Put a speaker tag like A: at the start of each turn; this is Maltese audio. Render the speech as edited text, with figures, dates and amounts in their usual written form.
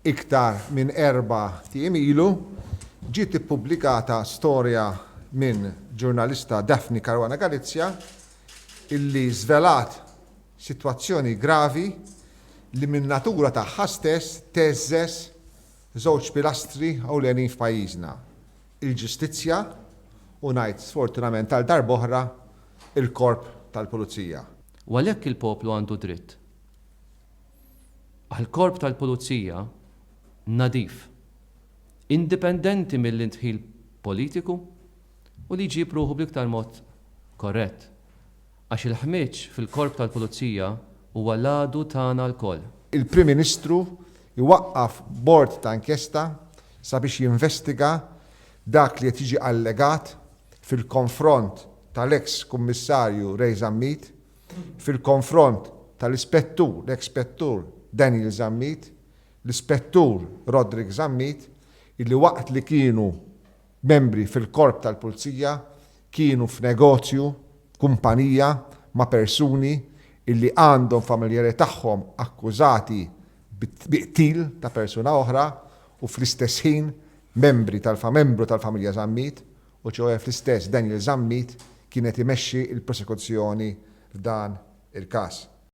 A: iktar minn 4 tiem ilu ġiet ippubblikata storja minn ġurnalista Daphne Caruana Galizia illi żvelat sitwazzjoni gravi li minn natura tagħha stess teżżes żewġ pilastri ewlenin f'pajjiżna. Il-ġustizzja u ngħid sfortunament tal-darba oħra il-korp tal-pulizija.
B: U għalhekk il-poplu għandu dritt għall-korp tal-pulizija nadif, indipendenti mill-intħil politiku u li jġib ruħu bl-iktar mod korrett. Għax il-ħmieġ fil-korp tal-pulizija huwa l-għadu tagħna l-koll.
A: Il-Prim Ministru iwaqqaf bord ta' inkjesta sabiex jinvestiga dak li qed jiġi allegat fil-konfront tal-ex kummissarju Ray Zammit, fil-konfront tal-ispettur, l-ekspettur Daniel Zammit, l-ispettur Roderick Zammit, illi waqt li kienu membri fil-korp tal-pulizija kienu f'negozju, kumpanija ma' persuni illi għandhom familjari tagħhom akkużati biqtil ta' persuna oħra u fl-istess ħin membru tal-familja Zammit u ċoħe fl-istess Daniel Zammit kienet imexxi il-prosekuzzjoni f'dan il-każ.